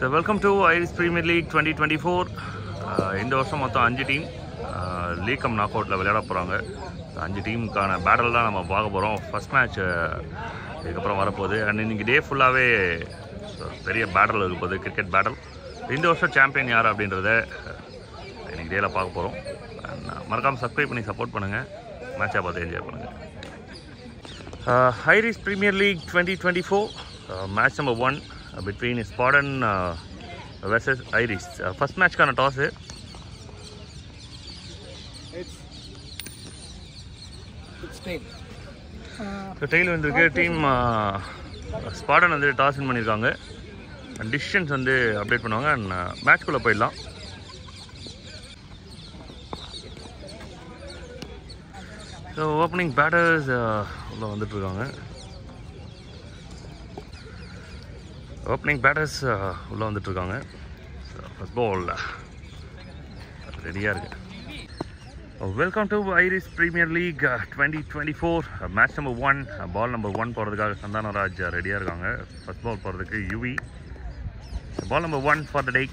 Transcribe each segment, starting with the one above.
So welcome to Irish Premier League 2024. இந்த வருஷம் மொத்தம் 5 டீம் லீக் கம் நாக் அவுட்டில் விளையாட போகிறாங்க. 5 டீமுக்கான பேட்டில் தான் நம்ம பார்க்க போகிறோம். ஃபஸ்ட் மேட்ச் இதுக்கப்புறம் வரப்போகுது. அண்ட் இன்றைக்கி டே ஃபுல்லாகவே பெரிய பேட்டில் இருக்க போகுது, கிரிக்கெட் பேட்டில். இந்த வருஷம் சாம்பியன் யார் அப்படின்றத இன்றைக்கி டேயில் பார்க்க போகிறோம். மறக்காமல் சப்ஸ்கிரைப் பண்ணி சப்போர்ட் பண்ணுங்கள், மேட்சாக பார்த்து என்ஜாய் பண்ணுங்கள். Irish Premier League 2024 match number 1 between Spartan versus Irish. First match kana toss hai. It's tail. So tail vandirukku. Team Spartan வந்து டாஸ் வின் பண்ணிருக்காங்க. டிசிஷன்ஸ் வந்து அப்டேட் பண்ணுவாங்க. அண்ட் மேட்ச் குள்ள போயிடலாம். ஸோ ஓப்பனிங் பேட்டர்ஸ் உள்ள வந்துட்டு இருக்காங்க. ஃபர்ஸ்ட் பால் ரெடியாக இருக்கு. Welcome to Irish premier league 2024 match number 1. Ball number 1 போகிறதுக்காக சந்தானராஜ் ரெடியாக இருக்காங்க. ஃபர்ஸ்ட் பால் போகிறதுக்கு Yuvi. Ball number 1 for the day.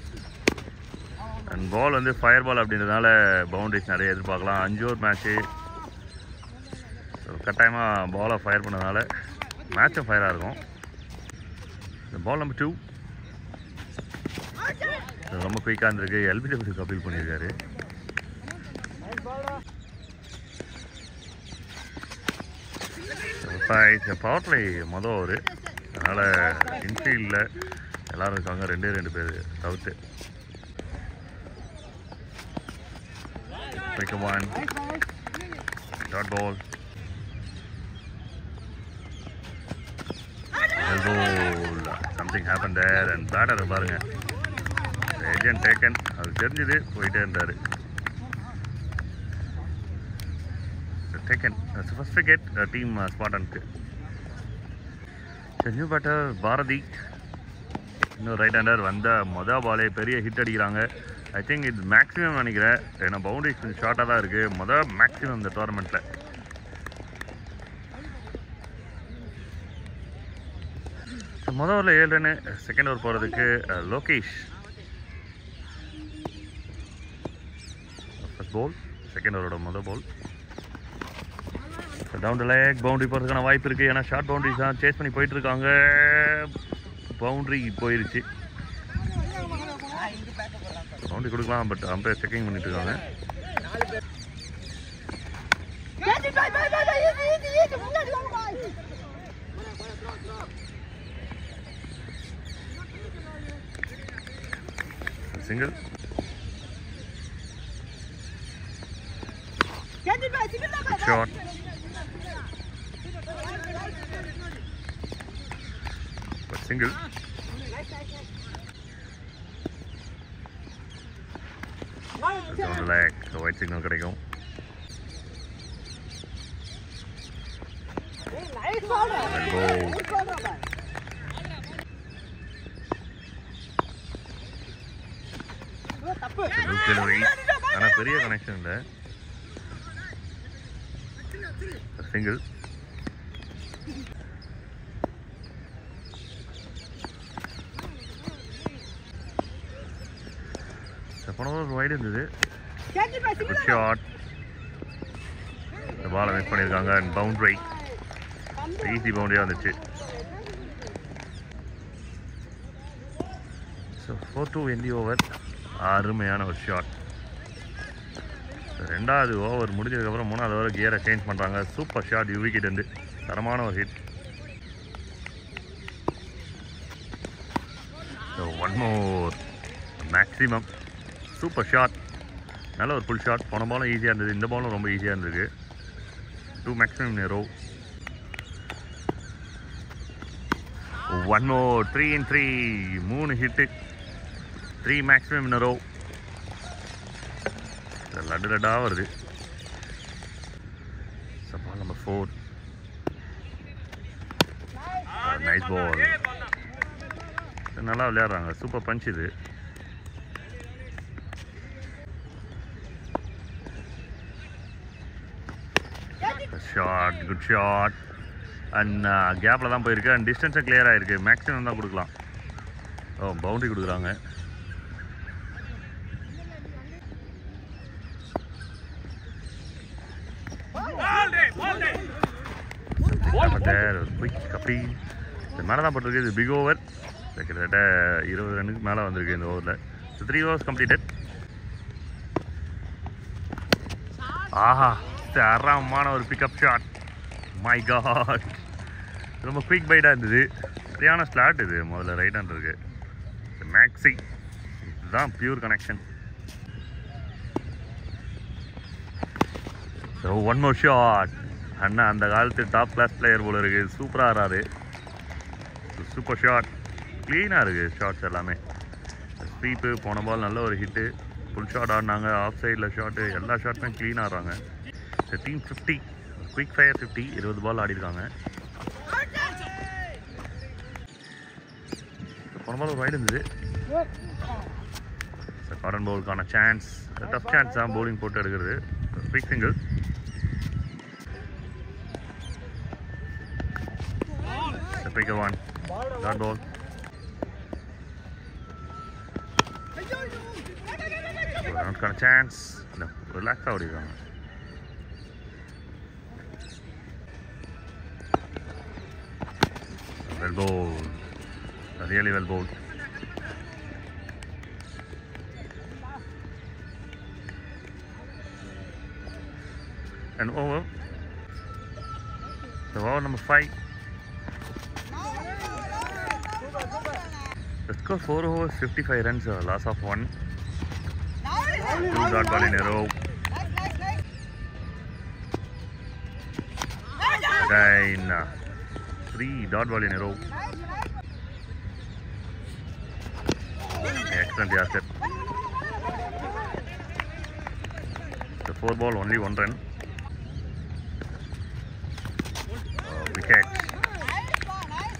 And ball வந்து ஃபயர் பால் அப்படின்றதுனால பவுண்டரிஸ் நிறைய எதிர்பார்க்கலாம். 5 ஓவர் மேட்ச்சு. கட்டாயமாக பாலை ஃபயர் பண்ணதுனால மேட்சும் ஃபயராக இருக்கும். இந்த பால் நம்பர் 2 ரொம்ப குயிக்காக இருந்திருக்கு. எல்பிடபிள்யூ கப்பீல் பண்ணியிருக்காரு. பவர் பிளே மொதல் ஓவர், அதனால் இன்ஃபீல்டில் எல்லோரும் இருக்காங்க. 2 பேர் தவிர்த்து. Dot ball. Something happened there and batter பாருங்க, agent taken, அது தெரிஞ்சது, போயிட்டே இருந்தார். Taken, that's the first wicket team Spartanக்கு. நியூ பேட்டர் பாரதி, இன்னும் ரைட் ஹேண்டர். வந்த மொதல் பாலே பெரிய ஹிட் அடிக்கிறாங்க. ஐ திங்க் இது மேக்ஸிமம் நினைக்கிறேன், ஏன்னா பவுண்டரிஸ் கொஞ்சம் ஷார்ட்டாக தான் இருக்குது. மேக்ஸிமம் இந்த டோர்னமெண்ட்டில். மொதல் ஓவரில் 7 ரன்னு. செகண்ட் ஓவர் போகிறதுக்கு லோகேஷ். ஃபர்ஸ்ட் பால், செகண்ட் ஓவரோட மொதல் பால். டவுன் த லேக், பவுண்டரி போகிறதுக்கான வாய்ப்பு இருக்குது. ஏன்னா ஷார்ட் பவுண்டரிஸ் தான் சேஸ் பண்ணி போயிட்டுருக்காங்க. பவுண்டரி போயிருச்சு. பவுண்டரி கொடுக்கலாம், பட் அம்பையர் செக்கிங் பண்ணிட்டு இருக்காங்க. Single. Good shot. But single. Down the leg. The white signal கிடைக்கும். And go. ஆனால் பெரிய கனெக்ஷன் இல்லை. சிங்கிள். போன ஒரு வைடு இருந்தது. Good shot. இந்த பாலை மிஸ் பண்ணியிருக்காங்க. அண்ட் பவுண்டரி, ஈஸி பவுண்டரியாக வந்துச்சு. So 4-2 in the over. அருமையான ஒரு ஷாட். 2வது ஓவர் முடிஞ்சதுக்கப்புறம் 3வது ஓவர் கியரை சேஞ்ச் பண்ணுறாங்க. சூப்பர் ஷாட் யுவிக்கிட்டேருந்து. தரமான ஒரு hit. So 1 more maximum. Super shot, நல்ல ஒரு ஃபுல் ஷாட். போன பாலும் ஈஸியாக இருந்தது, இந்த பாலும் ரொம்ப ஈஸியாக இருந்தது. 2 maximum in a row. 1 more 3 in 3. 3 hit, 3 maximum in a row. லட்டாக வருது. Ball number 4. Nice ball. நல்லா விளையாடுறாங்க. சூப்பர் பஞ்ச் இது. Shot, good shot. அண்ட் கேப்பில் தான் போயிருக்கு. அண்ட் டிஸ்டன்ஸும் கிளியராக இருக்குது. மேக்ஸிமம் தான் கொடுக்கலாம். ஓ பவுண்டரி கொடுக்குறாங்க. குயிக் அப்படி இது மேலே தான் போட்டிருக்கு. இது பிக் ஓவர், கிட்டத்தட்ட 20 ரன்னுக்கு மேலே வந்திருக்கு இந்த ஓவரில். So 3 overs completed. ஆஹா, தரமான ஒரு பிக்கப் ஷாட். மை காட், ரொம்ப குயிக் பைட்டாக இருந்தது. சரியான ஸ்லாட் இது. முதல்ல ரைட் ஹேண்ட் இருக்கு மேக்ஸி, இதுதான் pure connection. So 1 more shot. அண்ணா அந்த காலத்து டாப் கிளாஸ் பிளேயர் போல இருக்குது. சூப்பராக ஆறாரு. சூப்பர் ஷாட், க்ளீனாக இருக்குது ஷாட்ஸ் எல்லாமே. ஸ்வீப்பு, போன பால் நல்ல ஒரு ஹிட்டு, ஃபுல் ஷாட் ஆடினாங்க, ஆஃப் சைடில் ஷாட்டு, எல்லா ஷாட்டுமே க்ளீன் ஆடுறாங்க. டீம் 50, குயிக் ஃபயர் 50, 20 பால் ஆடிருக்காங்க. போன பால் ஒரு வைடு இருந்தது. கார்டன் பவுலுக்கான சான்ஸ், டஃப் சான்ஸ் தான் பவுலிங் போட்டு எடுக்கிறது. Quick single. Pick one. Dot ball. Not got a chance. No, relax out here. Well bowled. Really well bowled. And over. So over number 5. The score 4 overs, 55 runs, loss of 1. 2 dot ball in a row. Again, 3 dot ball in a row. Excellent Yasir. The 4 ball, only 1 run. Wicket.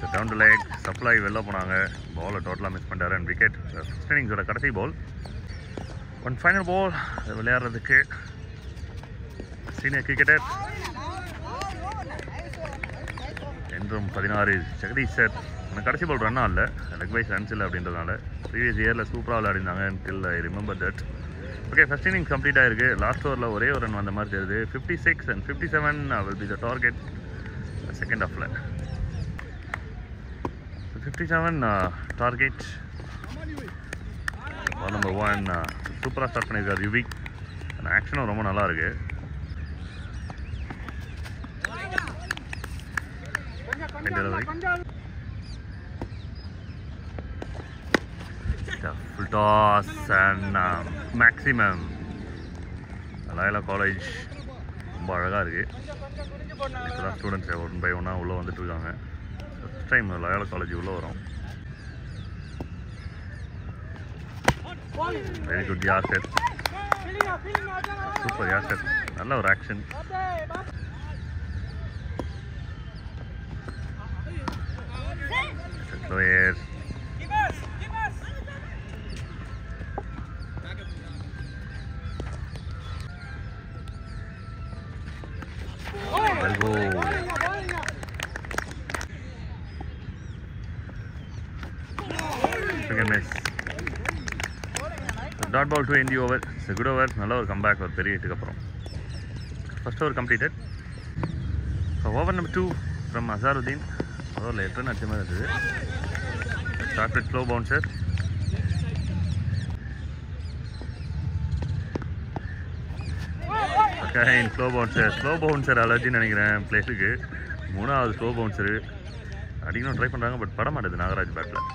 So down the leg, supply வெளில போனாங்க. பாலை டோட்டலாக miss பண்ணிட்டாரு. And wicket. First இன்னிங்ஸோட கடைசி பால். One final பால் விளையாடுறதுக்கு senior cricketer என்றும் 16 Jagadish sir. எனக்கு கடைசி பால் ரன்னா இல்லை, லெக் வைஸ் ரன்ஸ் இல்லை அப்படின்றதுனால. ப்ரீவியஸ் இயரில் சூப்பராக விளையாடிருந்தாங்க. Till I remember that. Okay, first inning complete ஆகிருக்கு. லாஸ்ட் ஓவரில் ஒரே ஒரு ரன் வந்த மாதிரி தெரியுது. 56 and 57 will be the target second ஹாஃபில். 57 target. Ball number 1 சூப்பராக ஸ்டார்ட் பண்ணியிருக்காரு யுவிக். ஆக்ஷனும் ரொம்ப நல்லா இருக்கு. Full toss and maximum. Loyola college ரொம்ப அழகாக இருக்குது. இப்போதான் ஸ்டூடெண்ட்ஸ் 1 by 1 உள்ளே வந்துட்டு இருக்காங்க. ஃபஸ்ட் டைம் லயோலா காலேஜ் உள்ளே வரும். Very good Yasar, super Yasar, நல்ல ஒரு action. Slower. Well go. Second miss. Dot ball to end the over. It's a good over. நல்ல ஒரு கம்பேக், ஒரு பெரிய ஹிட்டுக்கு அப்புறம். First over completed. Over number 2 from Azharuddin. ஓவரில் 8 ரன் அடிச்ச மாதிரி இருந்தது. Start with slow bouncer. Slow bouncer அலர்ஜின்னு நினைக்கிறேன் பிளேஸுக்கு. 3வது ஸ்லோ பவுன்சரு அடிக்கணும் ட்ரை பண்ணுறாங்க, பட் பட மாட்டேது நாகராஜ் பேட்டில்.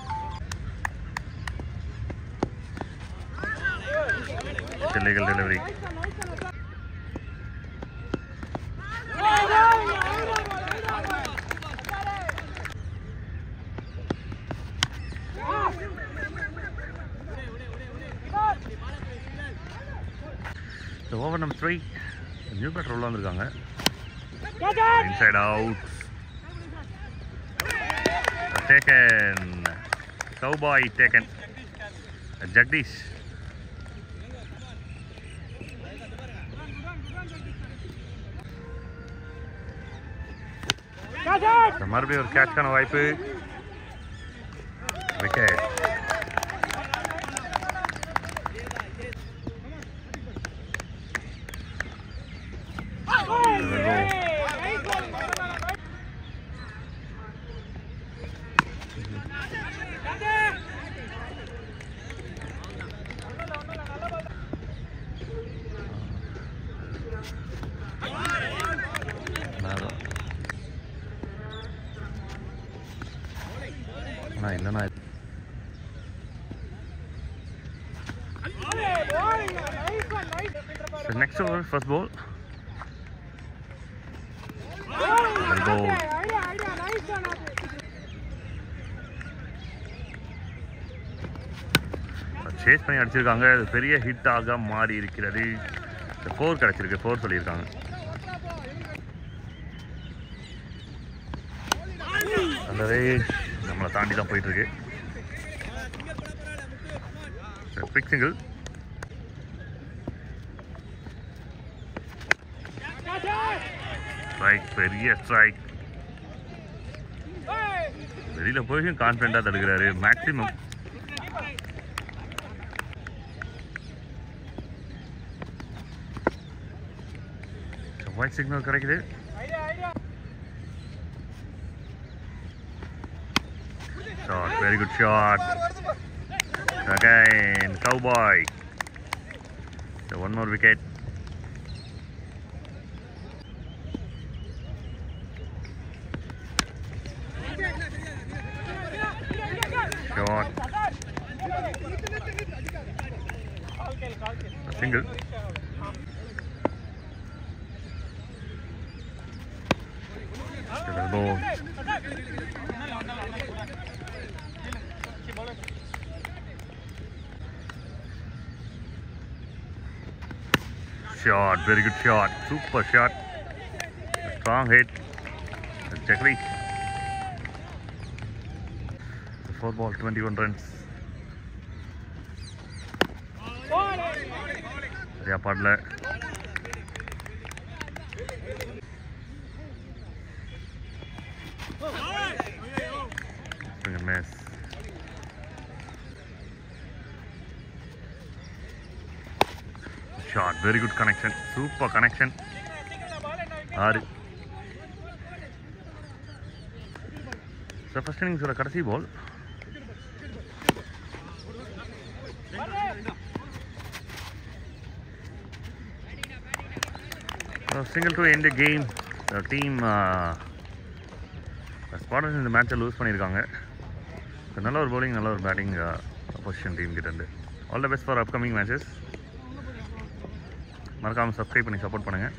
Legal delivery. Over number 3 new batter உள்ள வந்திருக்காங்க. Inside out. Taken. Cowboy taken. Jagadeesh. மறுபடியும் ஒரு கேட்சான வாய்ப்பு. விக்கெட். இல்லைண்ணா next over first ball chase பண்ணி அடிச்சிருக்காங்க. அது பெரிய ஹிட்டாக மாறி இருக்கிறது. 4 கிடச்சிருக்கு. 4 சொல்லியிருக்காங்க. அந்த ரேஸ் நம்மளை தாண்டி தான் போயிட்டுருக்கு. Big single. ஸ்ட்ரைக், பெரிய ஸ்ட்ரைக். வெளியில் போய் கான்ஃபிடென்ட்டாக தடுக்கிறாரு மேக்ஸிமம். ஒயிட் சிக்னல் கிடைக்குது. Shot, very good shot. Again, Cowboy. So one more wicket. Shot. A single. Ball. Shot, very good shot, super shot, a strong hit. Chakri. 4 ball, 21 runs. Yeah, padla. Swing and miss. Shot, very good connection, super connection. 6. So first innings oda kadasi ball. So single to end the game. The team spotters இந்த மேட்சை loose பண்ணியிருக்காங்க. நல்ல ஒரு bowling, நல்ல ஒரு batting position team கிட்ட இருந்து. All the best for upcoming matches. மறக்காமல் சப்ஸ்கிரைப் பண்ணி சப்போர்ட் பண்ணுங்கள்.